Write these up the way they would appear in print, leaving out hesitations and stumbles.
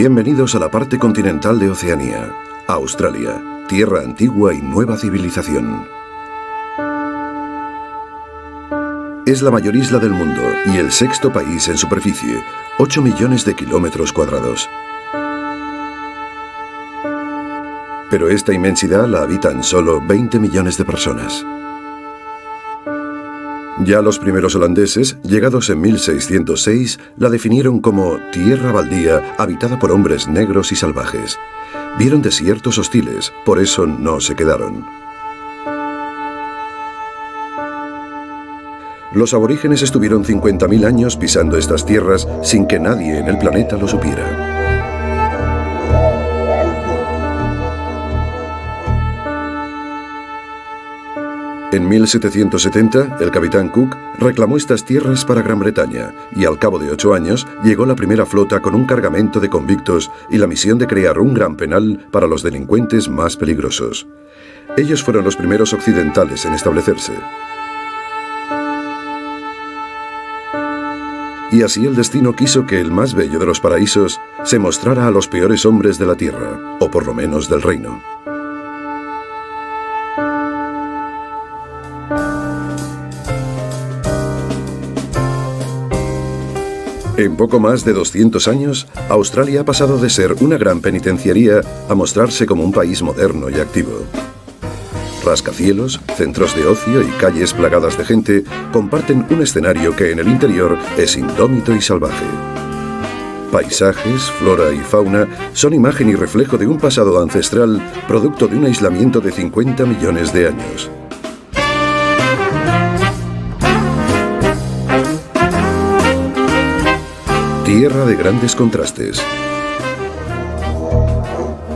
Bienvenidos a la parte continental de Oceanía, Australia, tierra antigua y nueva civilización. Es la mayor isla del mundo y el sexto país en superficie, 8 millones de kilómetros cuadrados. Pero esta inmensidad la habitan solo 20 millones de personas. Ya los primeros holandeses, llegados en 1606, la definieron como tierra baldía habitada por hombres negros y salvajes. Vieron desiertos hostiles, por eso no se quedaron. Los aborígenes estuvieron 50.000 años pisando estas tierras sin que nadie en el planeta lo supiera. En 1770, el capitán Cook reclamó estas tierras para Gran Bretaña y al cabo de 8 años llegó la primera flota con un cargamento de convictos y la misión de crear un gran penal para los delincuentes más peligrosos. Ellos fueron los primeros occidentales en establecerse. Y así el destino quiso que el más bello de los paraísos se mostrara a los peores hombres de la tierra, o por lo menos del reino. En poco más de 200 años, Australia ha pasado de ser una gran penitenciaría a mostrarse como un país moderno y activo. Rascacielos, centros de ocio y calles plagadas de gente comparten un escenario que en el interior es indómito y salvaje. Paisajes, flora y fauna son imagen y reflejo de un pasado ancestral producto de un aislamiento de 50 millones de años. Tierra de grandes contrastes.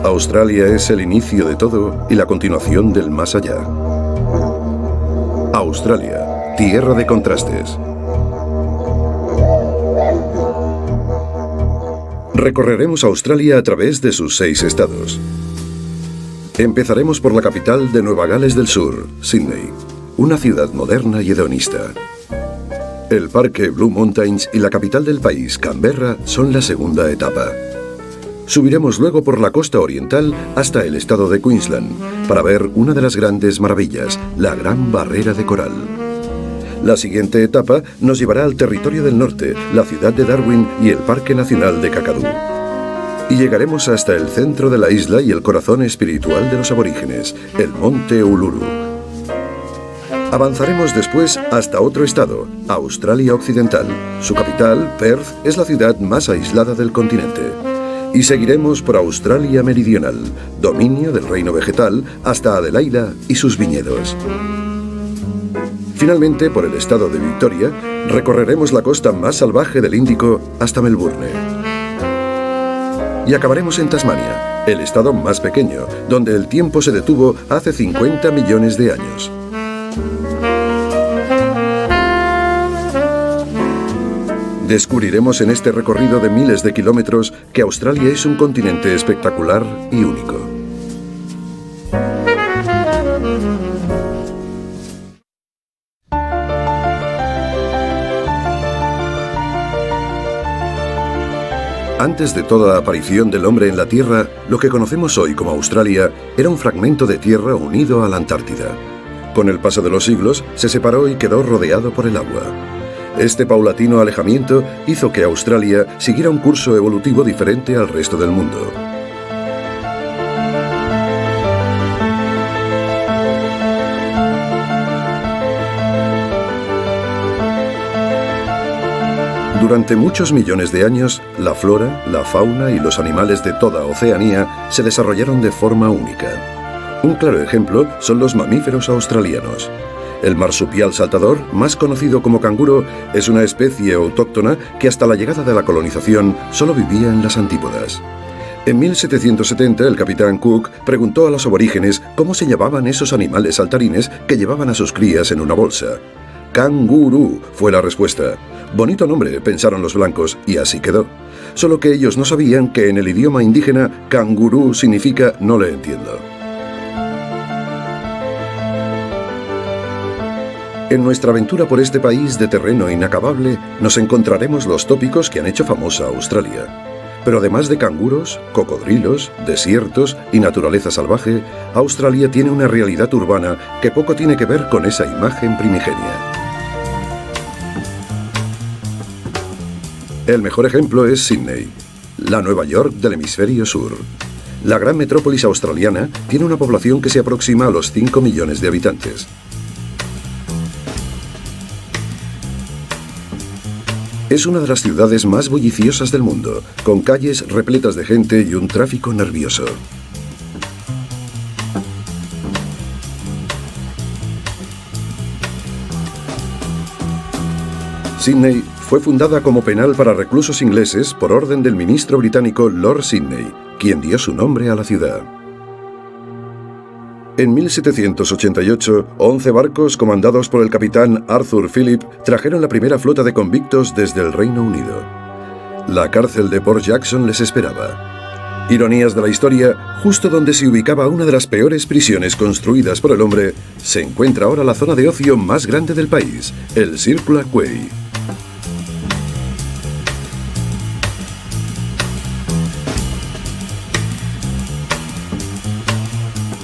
Australia es el inicio de todo y la continuación del más allá. Australia, tierra de contrastes. Recorreremos Australia a través de sus 6 estados. Empezaremos por la capital de Nueva Gales del Sur, Sydney, una ciudad moderna y hedonista. El parque Blue Mountains y la capital del país, Canberra, son la segunda etapa. Subiremos luego por la costa oriental hasta el estado de Queensland para ver una de las grandes maravillas, la Gran Barrera de Coral. La siguiente etapa nos llevará al territorio del norte, la ciudad de Darwin y el Parque Nacional de Kakadu. Y llegaremos hasta el centro de la isla y el corazón espiritual de los aborígenes, el Monte Uluru. Avanzaremos después hasta otro estado, Australia Occidental. Su capital, Perth, es la ciudad más aislada del continente. Y seguiremos por Australia Meridional, dominio del reino vegetal, hasta Adelaida y sus viñedos. Finalmente, por el estado de Victoria, recorreremos la costa más salvaje del Índico hasta Melbourne. Y acabaremos en Tasmania, el estado más pequeño, donde el tiempo se detuvo hace 50 millones de años. Descubriremos en este recorrido de miles de kilómetros que Australia es un continente espectacular y único. Antes de toda aparición del hombre en la Tierra, lo que conocemos hoy como Australia era un fragmento de tierra unido a la Antártida. Con el paso de los siglos, se separó y quedó rodeado por el agua. Este paulatino alejamiento hizo que Australia siguiera un curso evolutivo diferente al resto del mundo. Durante muchos millones de años, la flora, la fauna y los animales de toda Oceanía se desarrollaron de forma única. Un claro ejemplo son los mamíferos australianos. El marsupial saltador, más conocido como canguro, es una especie autóctona que hasta la llegada de la colonización solo vivía en las antípodas. En 1770 el capitán Cook preguntó a los aborígenes cómo se llamaban esos animales saltarines que llevaban a sus crías en una bolsa. Cangurú fue la respuesta. Bonito nombre, pensaron los blancos, y así quedó. Solo que ellos no sabían que en el idioma indígena cangurú significa no le entiendo. En nuestra aventura por este país de terreno inacabable, nos encontraremos los tópicos que han hecho famosa a Australia. Pero además de canguros, cocodrilos, desiertos y naturaleza salvaje, Australia tiene una realidad urbana que poco tiene que ver con esa imagen primigenia. El mejor ejemplo es Sídney, la Nueva York del hemisferio sur. La gran metrópolis australiana tiene una población que se aproxima a los 5 millones de habitantes. Es una de las ciudades más bulliciosas del mundo, con calles repletas de gente y un tráfico nervioso. Sídney fue fundada como penal para reclusos ingleses por orden del ministro británico Lord Sydney, quien dio su nombre a la ciudad. En 1788, 11 barcos comandados por el capitán Arthur Phillip trajeron la primera flota de convictos desde el Reino Unido. La cárcel de Port Jackson les esperaba. Ironías de la historia, justo donde se ubicaba una de las peores prisiones construidas por el hombre, se encuentra ahora la zona de ocio más grande del país, el Circular Quay.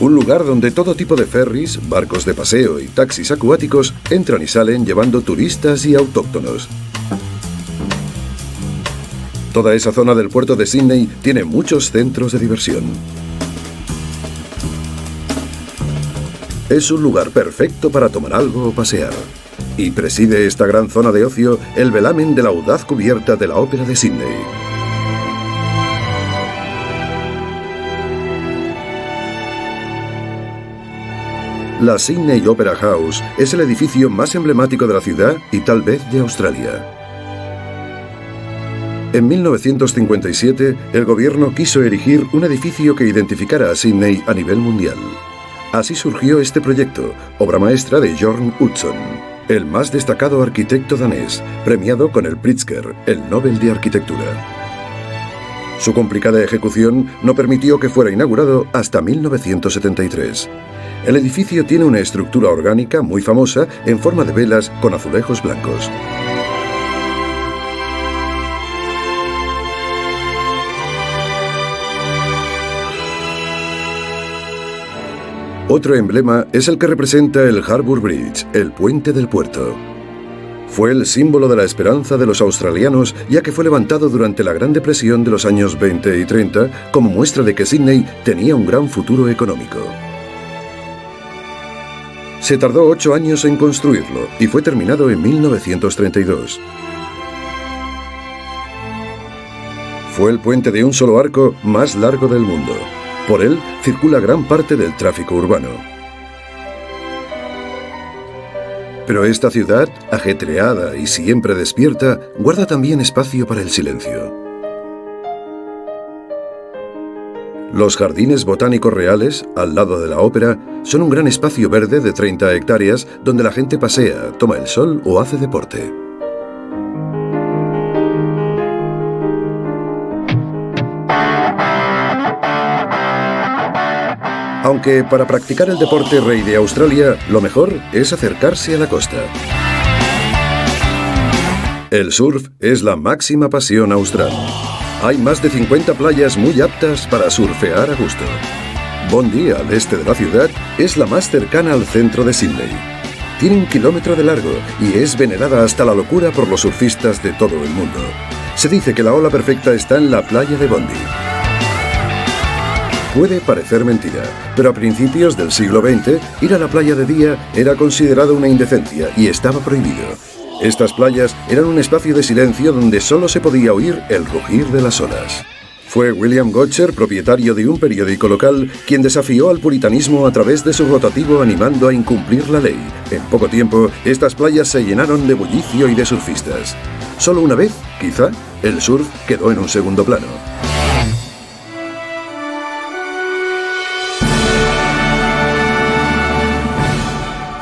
Un lugar donde todo tipo de ferries, barcos de paseo y taxis acuáticos entran y salen llevando turistas y autóctonos. Toda esa zona del puerto de Sídney tiene muchos centros de diversión. Es un lugar perfecto para tomar algo o pasear. Y preside esta gran zona de ocio el velamen de la audaz cubierta de la Ópera de Sídney. La Sydney Opera House es el edificio más emblemático de la ciudad y tal vez de Australia. En 1957, el gobierno quiso erigir un edificio que identificara a Sydney a nivel mundial. Así surgió este proyecto, obra maestra de Bjørn Utzon, el más destacado arquitecto danés, premiado con el Pritzker, el Nobel de Arquitectura. Su complicada ejecución no permitió que fuera inaugurado hasta 1973. El edificio tiene una estructura orgánica muy famosa en forma de velas con azulejos blancos. Otro emblema es el que representa el Harbour Bridge, el puente del puerto. Fue el símbolo de la esperanza de los australianos, ya que fue levantado durante la Gran Depresión de los años 20 y 30 como muestra de que Sídney tenía un gran futuro económico. Se tardó 8 años en construirlo y fue terminado en 1932. Fue el puente de un solo arco más largo del mundo. Por él circula gran parte del tráfico urbano. Pero esta ciudad, ajetreada y siempre despierta, guarda también espacio para el silencio. Los jardines botánicos reales, al lado de la ópera, son un gran espacio verde de 30 hectáreas donde la gente pasea, toma el sol o hace deporte. Aunque para practicar el deporte rey de Australia, lo mejor es acercarse a la costa. El surf es la máxima pasión austral. Hay más de 50 playas muy aptas para surfear a gusto. Bondi, al este de la ciudad, es la más cercana al centro de Sídney. Tiene 1 kilómetro de largo y es venerada hasta la locura por los surfistas de todo el mundo. Se dice que la ola perfecta está en la playa de Bondi. Puede parecer mentira, pero a principios del siglo XX, ir a la playa de día era considerado una indecencia y estaba prohibido. Estas playas eran un espacio de silencio donde solo se podía oír el rugir de las olas. Fue William Gotcher, propietario de un periódico local, quien desafió al puritanismo a través de su rotativo animando a incumplir la ley. En poco tiempo, estas playas se llenaron de bullicio y de surfistas. Solo una vez, quizá, el surf quedó en un segundo plano.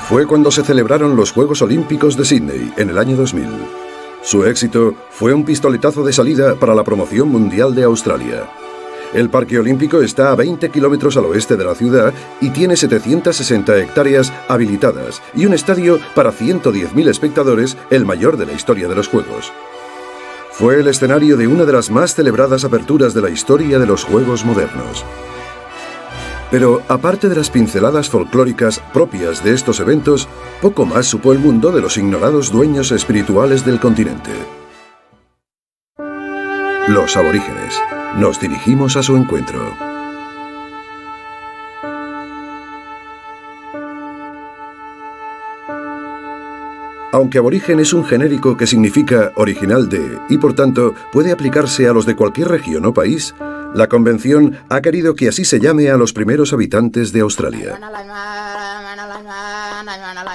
Fue cuando se celebraron los Juegos Olímpicos de Sídney en el año 2000. Su éxito fue un pistoletazo de salida para la promoción mundial de Australia. El Parque Olímpico está a 20 kilómetros al oeste de la ciudad y tiene 760 hectáreas habilitadas y un estadio para 110.000 espectadores, el mayor de la historia de los Juegos. Fue el escenario de una de las más celebradas aperturas de la historia de los Juegos modernos. Pero, aparte de las pinceladas folclóricas propias de estos eventos, poco más supo el mundo de los ignorados dueños espirituales del continente. Los aborígenes. Nos dirigimos a su encuentro. Aunque aborigen es un genérico que significa original de, y por tanto puede aplicarse a los de cualquier región o país, la Convención ha querido que así se llame a los primeros habitantes de Australia.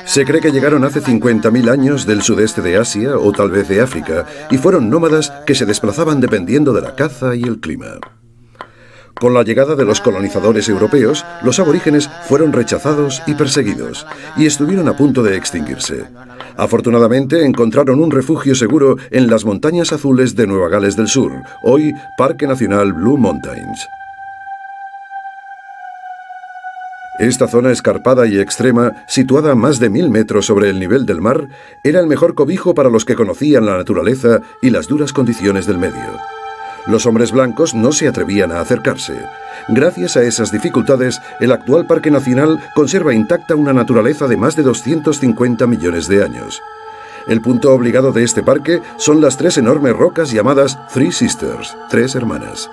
Se cree que llegaron hace 50.000 años del sudeste de Asia o tal vez de África y fueron nómadas que se desplazaban dependiendo de la caza y el clima. Con la llegada de los colonizadores europeos, los aborígenes fueron rechazados y perseguidos, y estuvieron a punto de extinguirse. Afortunadamente encontraron un refugio seguro en las montañas azules de Nueva Gales del Sur, hoy Parque Nacional Blue Mountains. Esta zona escarpada y extrema, situada a más de 1000 metros sobre el nivel del mar, era el mejor cobijo para los que conocían la naturaleza y las duras condiciones del medio. Los hombres blancos no se atrevían a acercarse. Gracias a esas dificultades, el actual Parque Nacional conserva intacta una naturaleza de más de 250 millones de años. El punto obligado de este parque son las 3 enormes rocas llamadas Three Sisters, 3 hermanas.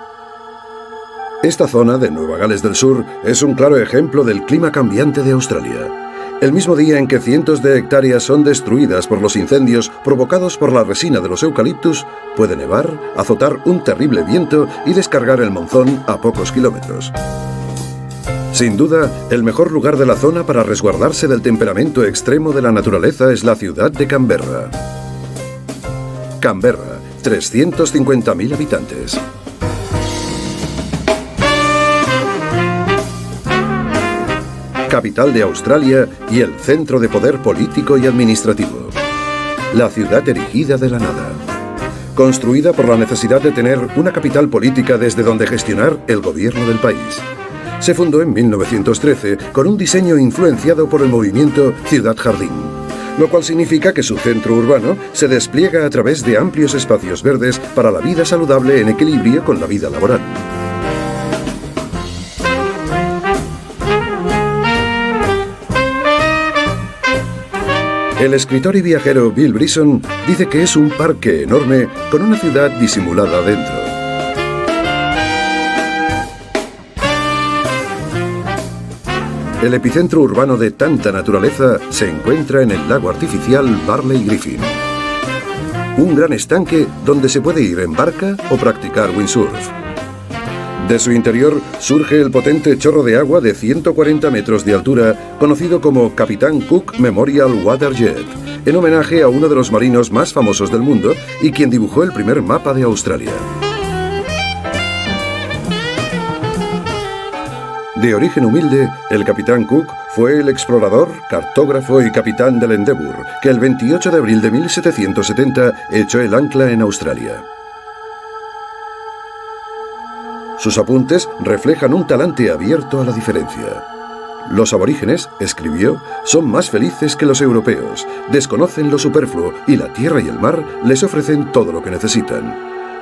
Esta zona de Nueva Gales del Sur es un claro ejemplo del clima cambiante de Australia. El mismo día en que cientos de hectáreas son destruidas por los incendios provocados por la resina de los eucaliptus, puede nevar, azotar un terrible viento y descargar el monzón a pocos kilómetros. Sin duda, el mejor lugar de la zona para resguardarse del temperamento extremo de la naturaleza es la ciudad de Canberra. Canberra, 350.000 habitantes. Capital de Australia y el centro de poder político y administrativo. La ciudad erigida de la nada. Construida por la necesidad de tener una capital política desde donde gestionar el gobierno del país. Se fundó en 1913 con un diseño influenciado por el movimiento Ciudad Jardín, lo cual significa que su centro urbano se despliega a través de amplios espacios verdes para la vida saludable en equilibrio con la vida laboral. El escritor y viajero Bill Bryson dice que es un parque enorme con una ciudad disimulada dentro. El epicentro urbano de tanta naturaleza se encuentra en el lago artificial Barley Griffin. Un gran estanque donde se puede ir en barca o practicar windsurf. De su interior surge el potente chorro de agua de 140 metros de altura, conocido como Capitán Cook Memorial Waterjet, en homenaje a uno de los marinos más famosos del mundo y quien dibujó el primer mapa de Australia. De origen humilde, el Capitán Cook fue el explorador, cartógrafo y capitán del Endeavour, que el 28 de abril de 1770 echó el ancla en Australia. Sus apuntes reflejan un talante abierto a la diferencia. Los aborígenes, escribió, son más felices que los europeos, desconocen lo superfluo y la tierra y el mar les ofrecen todo lo que necesitan.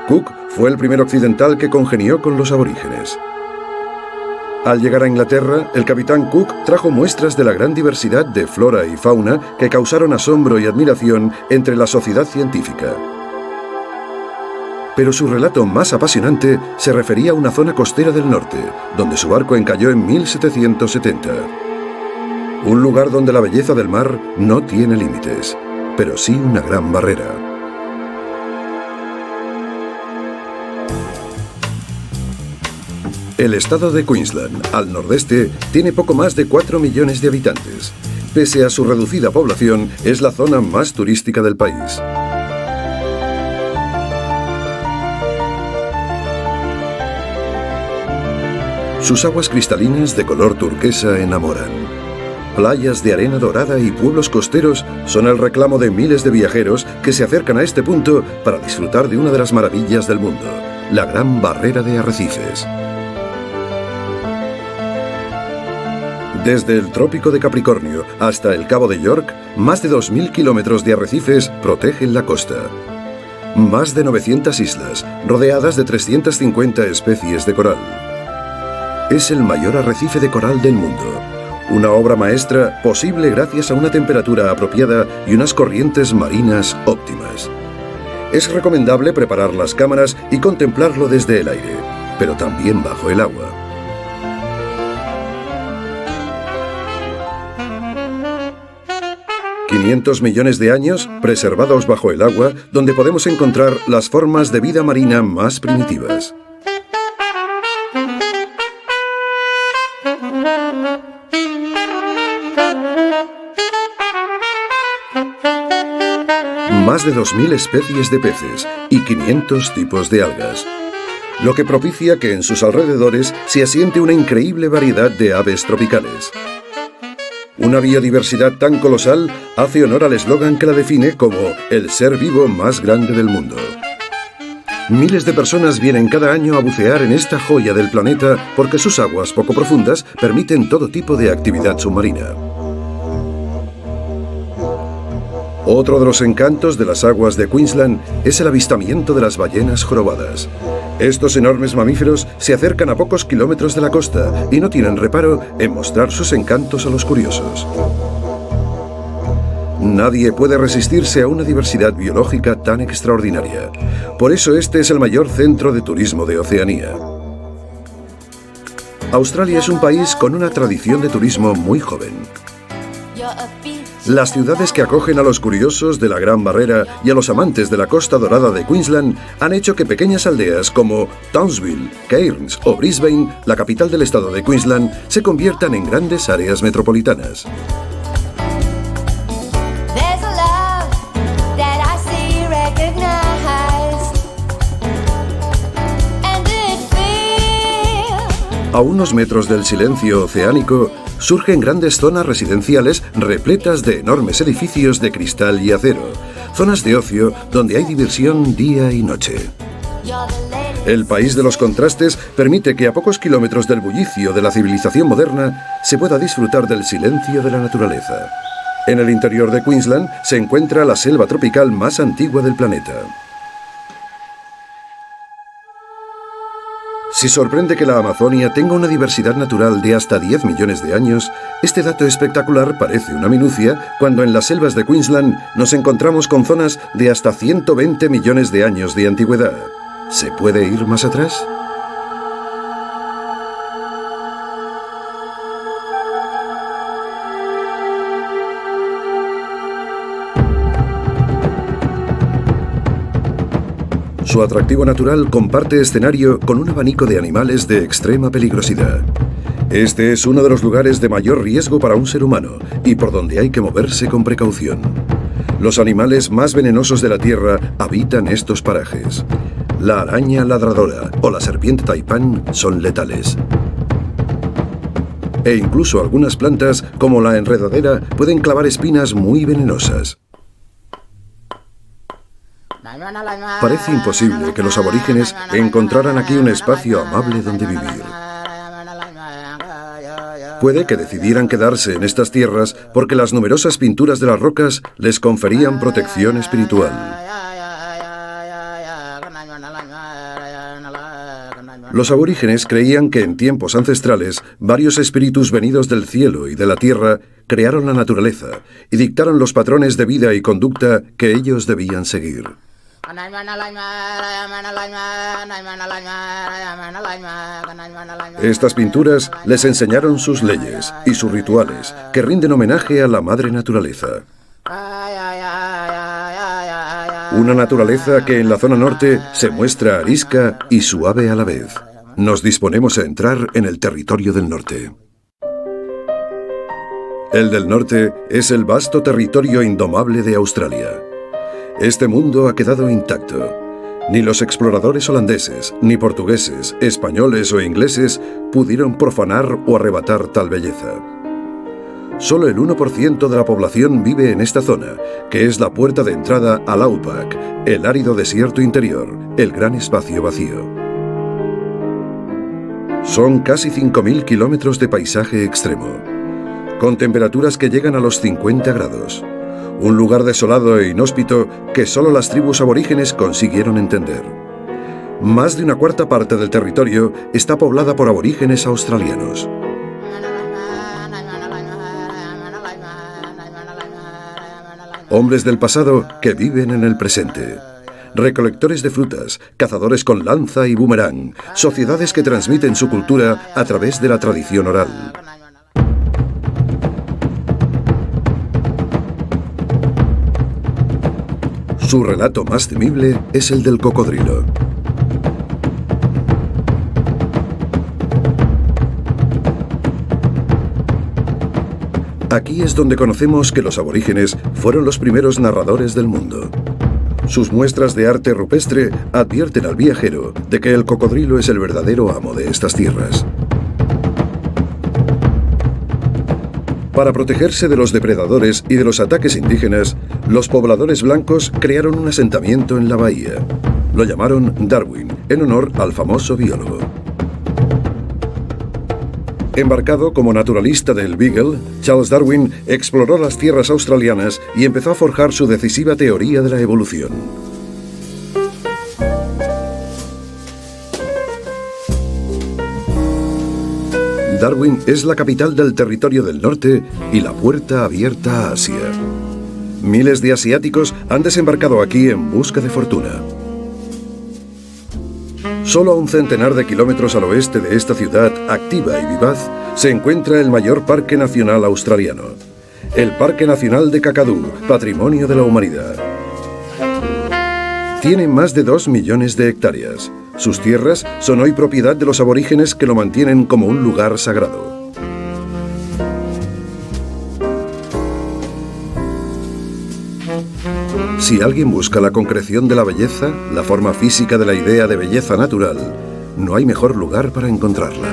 Cook fue el primer occidental que congenió con los aborígenes. Al llegar a Inglaterra, el capitán Cook trajo muestras de la gran diversidad de flora y fauna que causaron asombro y admiración entre la sociedad científica. Pero su relato más apasionante se refería a una zona costera del norte, donde su barco encalló en 1770. Un lugar donde la belleza del mar no tiene límites, pero sí una gran barrera. El estado de Queensland, al nordeste, tiene poco más de 4 millones de habitantes. Pese a su reducida población, es la zona más turística del país. Sus aguas cristalinas de color turquesa enamoran. Playas de arena dorada y pueblos costeros son el reclamo de miles de viajeros que se acercan a este punto para disfrutar de una de las maravillas del mundo, la Gran Barrera de Arrecifes. Desde el Trópico de Capricornio hasta el Cabo de York, más de 2000 kilómetros de arrecifes protegen la costa. Más de 900 islas, rodeadas de 350 especies de coral. Es el mayor arrecife de coral del mundo. Una obra maestra posible gracias a una temperatura apropiada y unas corrientes marinas óptimas. Es recomendable preparar las cámaras y contemplarlo desde el aire, pero también bajo el agua. $500 millones de años preservados bajo el agua, donde podemos encontrar las formas de vida marina más primitivas. Más de 2.000 especies de peces y 500 tipos de algas, lo que propicia que en sus alrededores se asiente una increíble variedad de aves tropicales. Una biodiversidad tan colosal hace honor al eslogan que la define como el ser vivo más grande del mundo. Miles de personas vienen cada año a bucear en esta joya del planeta porque sus aguas poco profundas permiten todo tipo de actividad submarina. Otro de los encantos de las aguas de Queensland es el avistamiento de las ballenas jorobadas. Estos enormes mamíferos se acercan a pocos kilómetros de la costa y no tienen reparo en mostrar sus encantos a los curiosos. Nadie puede resistirse a una diversidad biológica tan extraordinaria. Por eso este es el mayor centro de turismo de Oceanía. Australia es un país con una tradición de turismo muy joven. Las ciudades que acogen a los curiosos de la Gran Barrera y a los amantes de la Costa Dorada de Queensland han hecho que pequeñas aldeas como Townsville, Cairns o Brisbane, la capital del estado de Queensland, se conviertan en grandes áreas metropolitanas. A unos metros del silencio oceánico, surgen grandes zonas residenciales repletas de enormes edificios de cristal y acero, zonas de ocio donde hay diversión día y noche. El país de los contrastes permite que a pocos kilómetros del bullicio de la civilización moderna se pueda disfrutar del silencio de la naturaleza. En el interior de Queensland se encuentra la selva tropical más antigua del planeta. Si sorprende que la Amazonia tenga una diversidad natural de hasta 10 millones de años, este dato espectacular parece una minucia cuando en las selvas de Queensland nos encontramos con zonas de hasta 120 millones de años de antigüedad. ¿Se puede ir más atrás? Su atractivo natural comparte escenario con un abanico de animales de extrema peligrosidad. Este es uno de los lugares de mayor riesgo para un ser humano y por donde hay que moverse con precaución. Los animales más venenosos de la Tierra habitan estos parajes. La araña ladradora o la serpiente taipán son letales. E incluso algunas plantas, como la enredadera, pueden clavar espinas muy venenosas. Parece imposible que los aborígenes encontraran aquí un espacio amable donde vivir. Puede que decidieran quedarse en estas tierras porque las numerosas pinturas de las rocas les conferían protección espiritual. Los aborígenes creían que en tiempos ancestrales varios espíritus venidos del cielo y de la tierra crearon la naturaleza y dictaron los patrones de vida y conducta que ellos debían seguir. Estas pinturas les enseñaron sus leyes y sus rituales, que rinden homenaje a la madre naturaleza. Una naturaleza que en la zona norte se muestra arisca y suave a la vez. Nos disponemos a entrar en el territorio del norte. El del norte es el vasto territorio indomable de Australia. Este mundo ha quedado intacto. Ni los exploradores holandeses, ni portugueses, españoles o ingleses pudieron profanar o arrebatar tal belleza. Solo el 1% de la población vive en esta zona, que es la puerta de entrada al Outback, el árido desierto interior, el gran espacio vacío. Son casi 5.000 kilómetros de paisaje extremo, con temperaturas que llegan a los 50 grados. un lugar desolado e inhóspito que solo las tribus aborígenes consiguieron entender. Más de una cuarta parte del territorio está poblada por aborígenes australianos. Hombres del pasado que viven en el presente. Recolectores de frutas, cazadores con lanza y boomerang, sociedades que transmiten su cultura a través de la tradición oral. Su relato más temible es el del cocodrilo. Aquí es donde conocemos que los aborígenes fueron los primeros narradores del mundo. Sus muestras de arte rupestre advierten al viajero de que el cocodrilo es el verdadero amo de estas tierras. Para protegerse de los depredadores y de los ataques indígenas, los pobladores blancos crearon un asentamiento en la bahía. Lo llamaron Darwin, en honor al famoso biólogo. Embarcado como naturalista del Beagle, Charles Darwin exploró las tierras australianas y empezó a forjar su decisiva teoría de la evolución. Darwin es la capital del territorio del norte y la puerta abierta a Asia. Miles de asiáticos han desembarcado aquí en busca de fortuna. Solo a un centenar de kilómetros al oeste de esta ciudad activa y vivaz se encuentra el mayor parque nacional australiano, el Parque Nacional de Kakadu, Patrimonio de la Humanidad. Tiene más de 2 millones de hectáreas. Sus tierras son hoy propiedad de los aborígenes que lo mantienen como un lugar sagrado. Si alguien busca la concreción de la belleza, la forma física de la idea de belleza natural, no hay mejor lugar para encontrarla.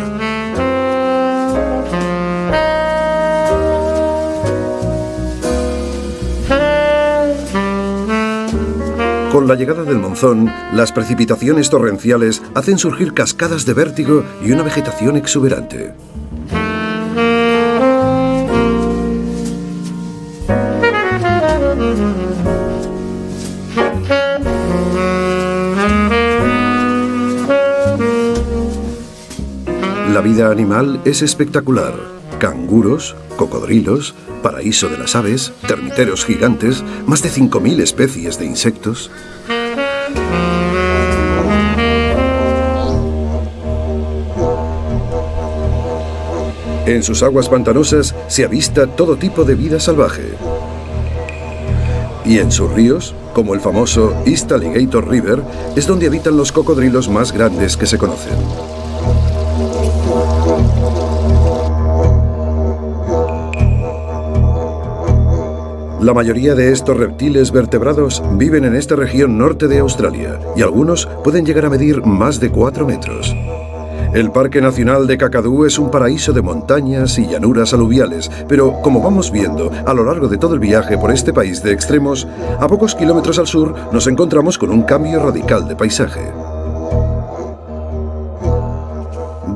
Con la llegada del monzón, las precipitaciones torrenciales hacen surgir cascadas de vértigo y una vegetación exuberante. La vida animal es espectacular. Canguros, cocodrilos, paraíso de las aves, termiteros gigantes, más de 5.000 especies de insectos. En sus aguas pantanosas se avista todo tipo de vida salvaje. Y en sus ríos, como el famoso East Alligator River, es donde habitan los cocodrilos más grandes que se conocen. La mayoría de estos reptiles vertebrados viven en esta región norte de Australia y algunos pueden llegar a medir más de 4 metros. El Parque Nacional de Kakadu es un paraíso de montañas y llanuras aluviales, pero como vamos viendo a lo largo de todo el viaje por este país de extremos, a pocos kilómetros al sur nos encontramos con un cambio radical de paisaje.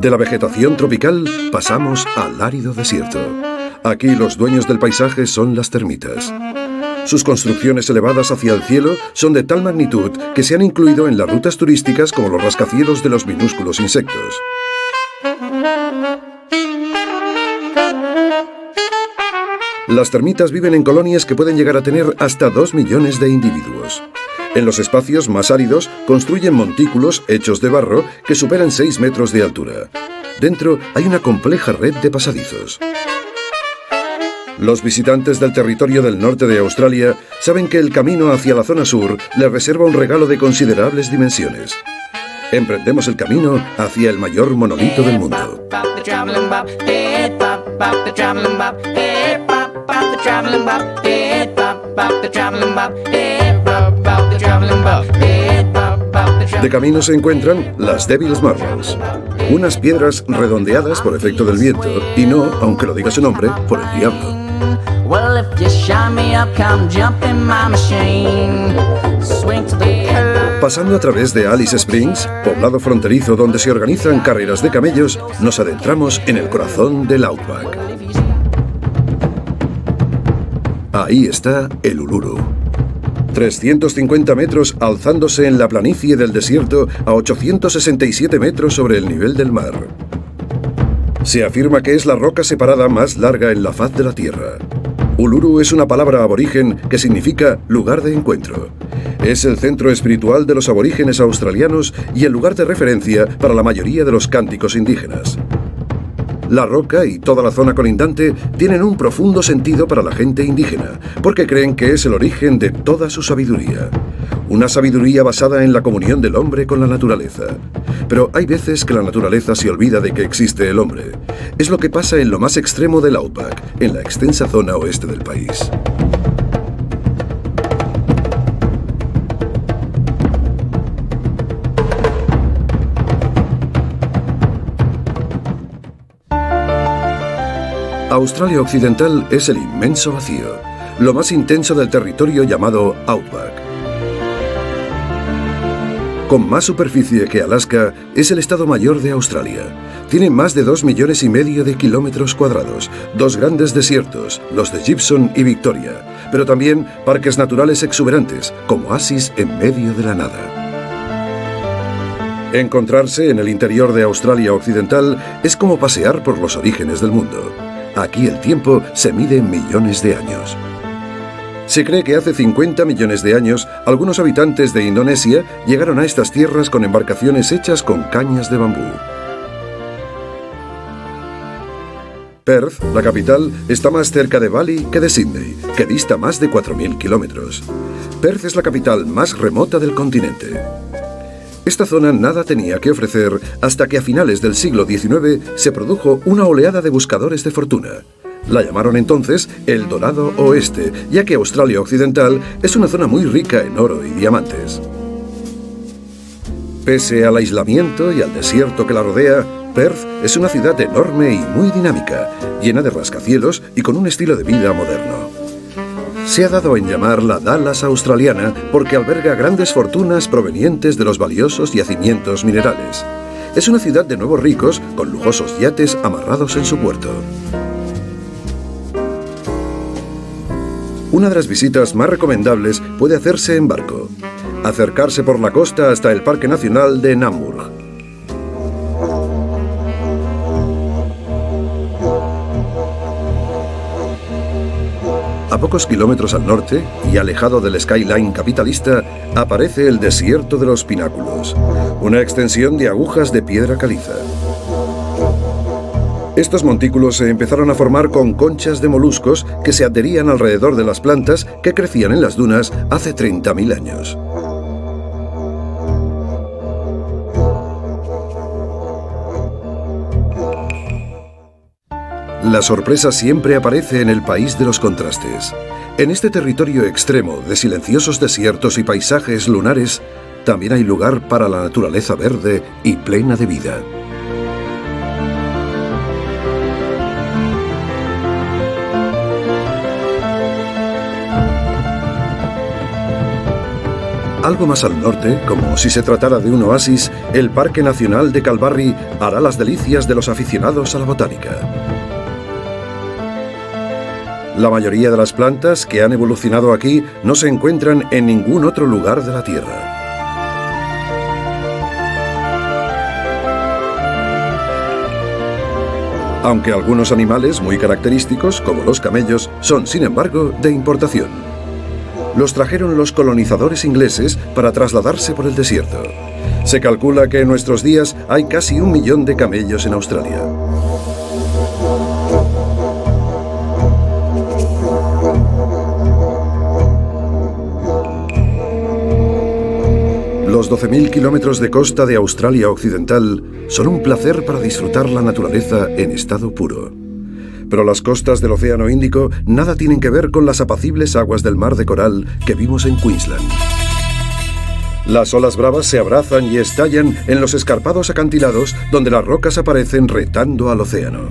De la vegetación tropical pasamos al árido desierto. Aquí los dueños del paisaje son las termitas. Sus construcciones elevadas hacia el cielo son de tal magnitud que se han incluido en las rutas turísticas como los rascacielos de los minúsculos insectos. Las termitas viven en colonias que pueden llegar a tener hasta 2 millones de individuos. En los espacios más áridos construyen montículos hechos de barro que superan 6 metros de altura. Dentro hay una compleja red de pasadizos. Los visitantes del territorio del norte de Australia saben que el camino hacia la zona sur les reserva un regalo de considerables dimensiones. Emprendemos el camino hacia el mayor monolito del mundo. De camino se encuentran las Devil's Marbles, unas piedras redondeadas por efecto del viento y no, aunque lo diga su nombre, por el diablo. Pasando a través de Alice Springs, poblado fronterizo donde se organizan carreras de camellos, nos adentramos en el corazón del Outback. Ahí está el Uluru. 350 metros alzándose en la planicie del desierto a 867 metros sobre el nivel del mar. Se afirma que es la roca separada más larga en la faz de la Tierra. Uluru es una palabra aborigen que significa lugar de encuentro. Es el centro espiritual de los aborígenes australianos y el lugar de referencia para la mayoría de los cánticos indígenas. La roca y toda la zona colindante tienen un profundo sentido para la gente indígena, porque creen que es el origen de toda su sabiduría. Una sabiduría basada en la comunión del hombre con la naturaleza. Pero hay veces que la naturaleza se olvida de que existe el hombre. Es lo que pasa en lo más extremo del Outback, en la extensa zona oeste del país. Australia Occidental es el inmenso vacío, lo más intenso del territorio llamado Outback. Con más superficie que Alaska, es el estado mayor de Australia. Tiene más de 2,5 millones de kilómetros cuadrados, dos grandes desiertos, los de Gibson y Victoria, pero también parques naturales exuberantes, como oasis en medio de la nada. Encontrarse en el interior de Australia Occidental es como pasear por los orígenes del mundo. Aquí el tiempo se mide en millones de años. Se cree que hace 50 millones de años, algunos habitantes de Indonesia llegaron a estas tierras con embarcaciones hechas con cañas de bambú. Perth, la capital, está más cerca de Bali que de Sydney, que dista más de 4.000 kilómetros. Perth es la capital más remota del continente. Esta zona nada tenía que ofrecer hasta que a finales del siglo XIX se produjo una oleada de buscadores de fortuna. La llamaron entonces el Dorado Oeste, ya que Australia Occidental es una zona muy rica en oro y diamantes. Pese al aislamiento y al desierto que la rodea, Perth es una ciudad enorme y muy dinámica, llena de rascacielos y con un estilo de vida moderno. Se ha dado en llamar la Dallas australiana porque alberga grandes fortunas provenientes de los valiosos yacimientos minerales. Es una ciudad de nuevos ricos con lujosos yates amarrados en su puerto. Una de las visitas más recomendables puede hacerse en barco. Acercarse por la costa hasta el Parque Nacional de Namur. A pocos kilómetros al norte, y alejado del skyline capitalista, aparece el desierto de los pináculos, una extensión de agujas de piedra caliza. Estos montículos se empezaron a formar con conchas de moluscos que se adherían alrededor de las plantas que crecían en las dunas hace 30.000 años. La sorpresa siempre aparece en el país de los contrastes. En este territorio extremo de silenciosos desiertos y paisajes lunares, también hay lugar para la naturaleza verde y plena de vida. Algo más al norte, como si se tratara de un oasis, el Parque Nacional de Kalbarri hará las delicias de los aficionados a la botánica. La mayoría de las plantas que han evolucionado aquí no se encuentran en ningún otro lugar de la Tierra. Aunque algunos animales muy característicos, como los camellos, son, sin embargo, de importación. Los trajeron los colonizadores ingleses para trasladarse por el desierto. Se calcula que en nuestros días hay casi 1 millón de camellos en Australia. Los 12.000 kilómetros de costa de Australia Occidental son un placer para disfrutar la naturaleza en estado puro. Pero las costas del Océano Índico nada tienen que ver con las apacibles aguas del mar de coral que vimos en Queensland. Las olas bravas se abrazan y estallan en los escarpados acantilados donde las rocas aparecen retando al océano.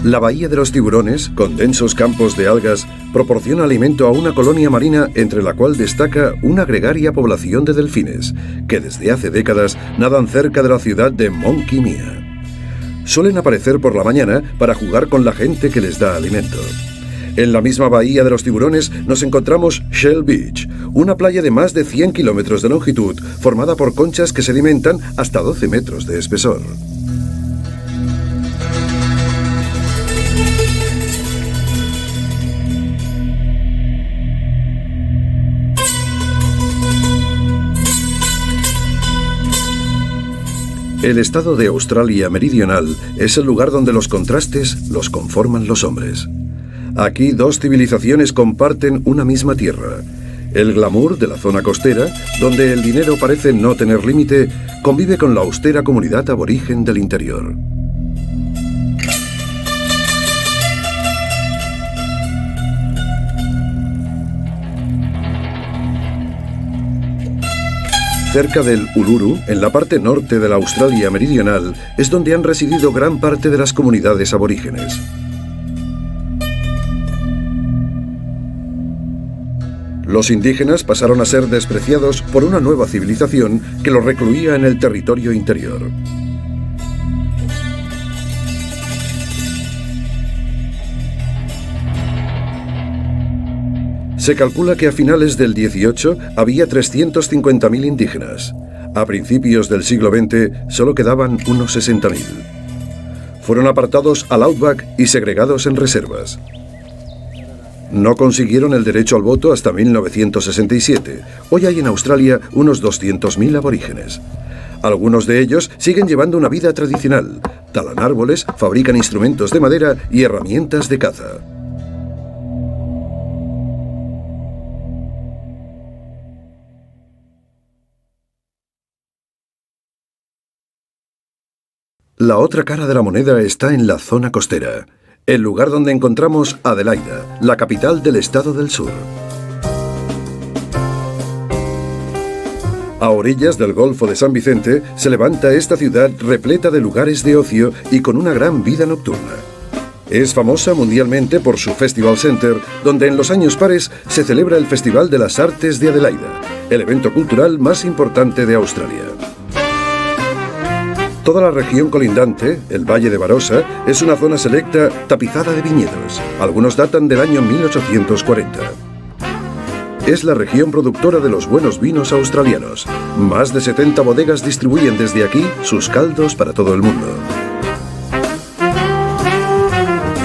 La bahía de los tiburones, con densos campos de algas, proporciona alimento a una colonia marina entre la cual destaca una gregaria población de delfines, que desde hace décadas nadan cerca de la ciudad de Monkey Mia. Suelen aparecer por la mañana para jugar con la gente que les da alimento. En la misma bahía de los tiburones nos encontramos Shell Beach, una playa de más de 100 kilómetros de longitud, formada por conchas que sedimentan hasta 12 metros de espesor. El estado de Australia Meridional es el lugar donde los contrastes los conforman los hombres. Aquí dos civilizaciones comparten una misma tierra. El glamour de la zona costera, donde el dinero parece no tener límite, convive con la austera comunidad aborigen del interior. Cerca del Uluru, en la parte norte de la Australia Meridional, es donde han residido gran parte de las comunidades aborígenes. Los indígenas pasaron a ser despreciados por una nueva civilización que los recluía en el territorio interior. Se calcula que a finales del 18 había 350.000 indígenas. A principios del siglo XX solo quedaban unos 60.000. Fueron apartados al outback y segregados en reservas. No consiguieron el derecho al voto hasta 1967. Hoy hay en Australia unos 200.000 aborígenes. Algunos de ellos siguen llevando una vida tradicional. Talan árboles, fabrican instrumentos de madera y herramientas de caza. La otra cara de la moneda está en la zona costera, el lugar donde encontramos Adelaida, la capital del estado del sur. A orillas del Golfo de San Vicente se levanta esta ciudad repleta de lugares de ocio y con una gran vida nocturna. Es famosa mundialmente por su Festival Center, donde en los años pares se celebra el Festival de las Artes de Adelaida, el evento cultural más importante de Australia. Toda la región colindante, el Valle de Barossa, es una zona selecta tapizada de viñedos. Algunos datan del año 1840. Es la región productora de los buenos vinos australianos. Más de 70 bodegas distribuyen desde aquí sus caldos para todo el mundo.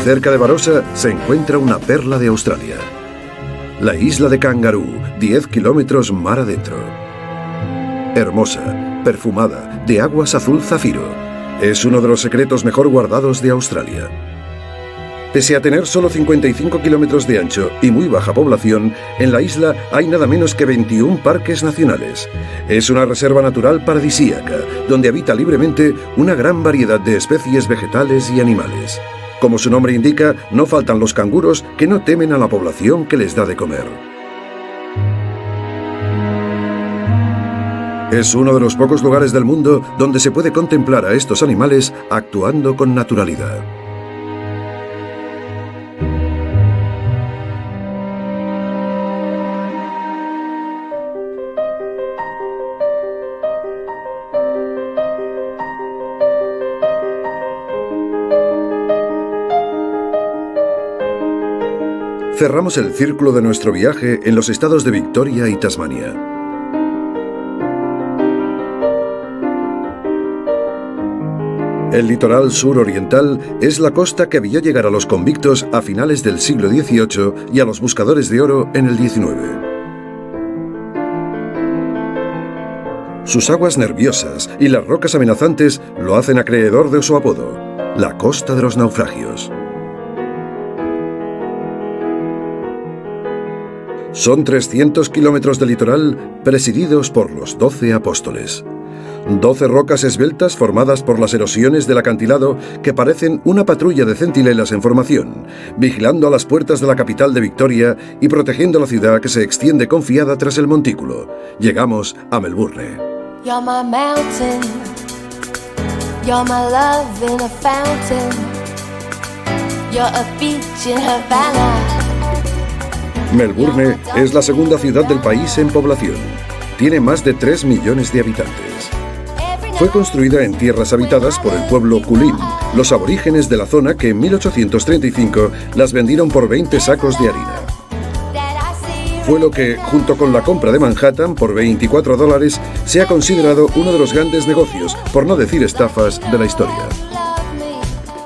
Cerca de Barossa se encuentra una perla de Australia. La isla de Kangaroo, 10 kilómetros mar adentro. Hermosa, perfumada, de aguas azul zafiro. Es uno de los secretos mejor guardados de Australia. Pese a tener solo 55 kilómetros de ancho y muy baja población, en la isla hay nada menos que 21 parques nacionales. Es una reserva natural paradisíaca, donde habita libremente una gran variedad de especies vegetales y animales. Como su nombre indica, no faltan los canguros que no temen a la población que les da de comer. Es uno de los pocos lugares del mundo donde se puede contemplar a estos animales actuando con naturalidad. Cerramos el círculo de nuestro viaje en los estados de Victoria y Tasmania. El litoral suroriental es la costa que vio llegar a los convictos a finales del siglo XVIII y a los buscadores de oro en el XIX. Sus aguas nerviosas y las rocas amenazantes lo hacen acreedor de su apodo, la costa de los naufragios. Son 300 kilómetros de litoral presididos por los 12 apóstoles. 12 rocas esbeltas formadas por las erosiones del acantilado que parecen una patrulla de centinelas en formación, vigilando a las puertas de la capital de Victoria y protegiendo la ciudad que se extiende confiada tras el montículo. Llegamos a Melbourne. You're my mountain, you're my love in a fountain. Melbourne es la segunda ciudad del país en población. Tiene más de 3 millones de habitantes. Fue construida en tierras habitadas por el pueblo Kulin, los aborígenes de la zona que en 1835 las vendieron por 20 sacos de harina. Fue lo que, junto con la compra de Manhattan por $24, se ha considerado uno de los grandes negocios, por no decir estafas, de la historia.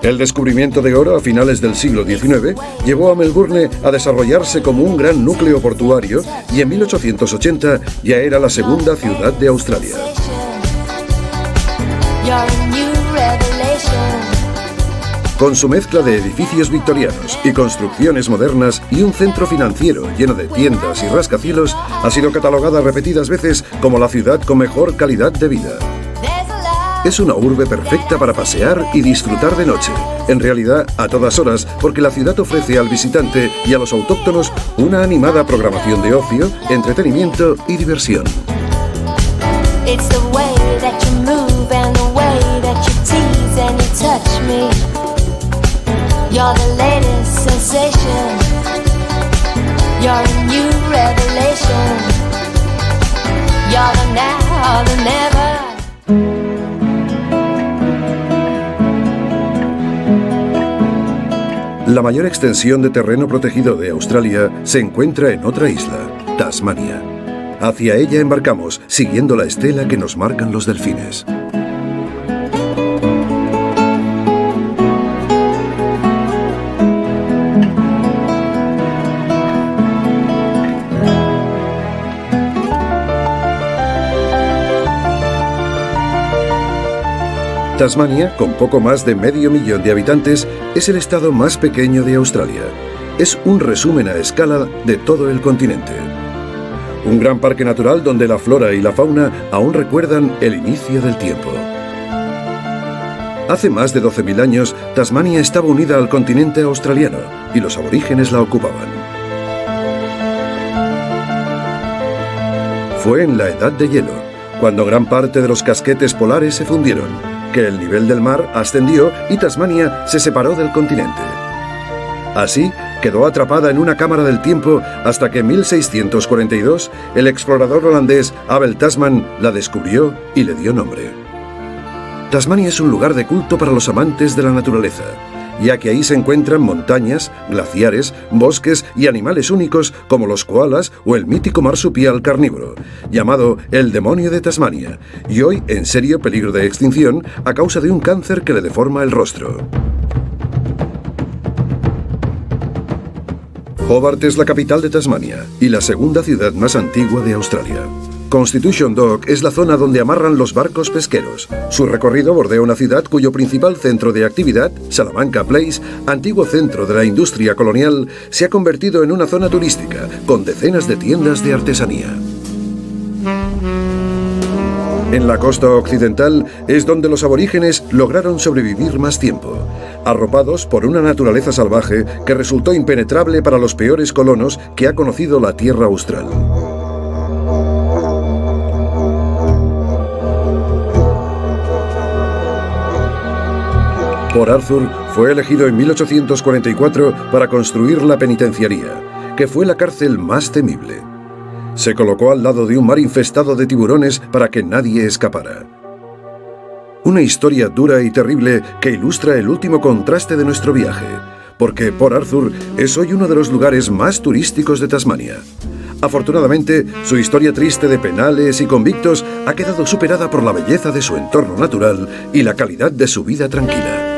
El descubrimiento de oro a finales del siglo XIX llevó a Melbourne a desarrollarse como un gran núcleo portuario y en 1880 ya era la segunda ciudad de Australia. Con su mezcla de edificios victorianos y construcciones modernas y un centro financiero lleno de tiendas y rascacielos, ha sido catalogada repetidas veces como la ciudad con mejor calidad de vida. Es una urbe perfecta para pasear y disfrutar de noche, en realidad a todas horas, porque la ciudad ofrece al visitante y a los autóctonos una animada programación de ocio, entretenimiento y diversión. La mayor extensión de terreno protegido de Australia se encuentra en otra isla, Tasmania. Hacia ella embarcamos, siguiendo la estela que nos marcan los delfines. Tasmania, con poco más de medio millón de habitantes, es el estado más pequeño de Australia. Es un resumen a escala de todo el continente. Un gran parque natural donde la flora y la fauna aún recuerdan el inicio del tiempo. Hace más de 12.000 años, Tasmania estaba unida al continente australiano y los aborígenes la ocupaban. Fue en la Edad de Hielo, cuando gran parte de los casquetes polares se fundieron, que el nivel del mar ascendió y Tasmania se separó del continente. Así, quedó atrapada en una cámara del tiempo hasta que en 1642 el explorador holandés Abel Tasman la descubrió y le dio nombre. Tasmania es un lugar de culto para los amantes de la naturaleza, ya que ahí se encuentran montañas, glaciares, bosques y animales únicos como los koalas o el mítico marsupial carnívoro, llamado el demonio de Tasmania, y hoy en serio peligro de extinción a causa de un cáncer que le deforma el rostro. Hobart es la capital de Tasmania y la segunda ciudad más antigua de Australia. Constitution Dock es la zona donde amarran los barcos pesqueros. Su recorrido bordea una ciudad cuyo principal centro de actividad, Salamanca Place, antiguo centro de la industria colonial, se ha convertido en una zona turística, con decenas de tiendas de artesanía. En la costa occidental es donde los aborígenes lograron sobrevivir más tiempo, arropados por una naturaleza salvaje que resultó impenetrable para los peores colonos que ha conocido la tierra austral. Port Arthur fue elegido en 1844 para construir la penitenciaría, que fue la cárcel más temible. Se colocó al lado de un mar infestado de tiburones para que nadie escapara. Una historia dura y terrible que ilustra el último contraste de nuestro viaje, porque Port Arthur es hoy uno de los lugares más turísticos de Tasmania. Afortunadamente, su historia triste de penales y convictos ha quedado superada por la belleza de su entorno natural y la calidad de su vida tranquila.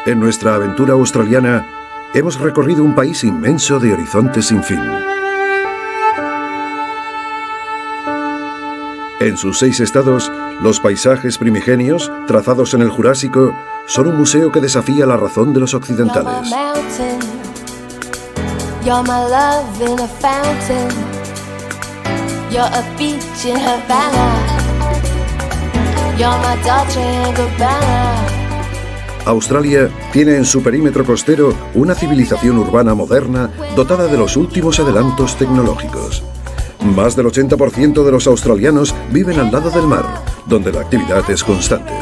En nuestra aventura australiana, hemos recorrido un país inmenso de horizontes sin fin. En sus 6 estados, los paisajes primigenios, trazados en el Jurásico, son un museo que desafía la razón de los occidentales. You're a beach in Havana. You're my Dolce & Gabbana. Australia tiene en su perímetro costero una civilización urbana moderna dotada de los últimos adelantos tecnológicos. Más del 80% de los australianos viven al lado del mar, donde la actividad es constante.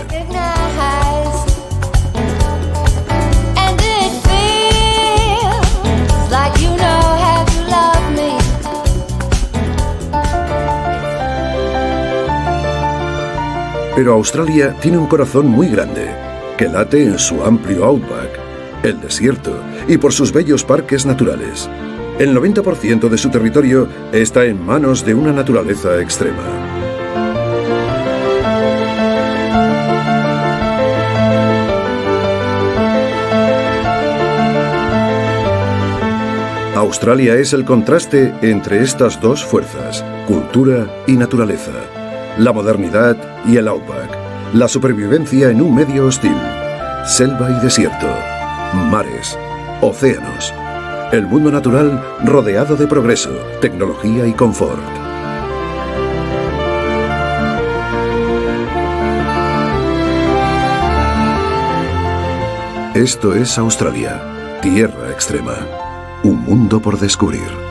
Pero Australia tiene un corazón muy grande, que late en su amplio outback, el desierto, y por sus bellos parques naturales. El 90% de su territorio está en manos de una naturaleza extrema. Australia es el contraste entre estas dos fuerzas, cultura y naturaleza, la modernidad y el outback, la supervivencia en un medio hostil, selva y desierto, mares, océanos. El mundo natural rodeado de progreso, tecnología y confort. Esto es Australia, tierra extrema, un mundo por descubrir.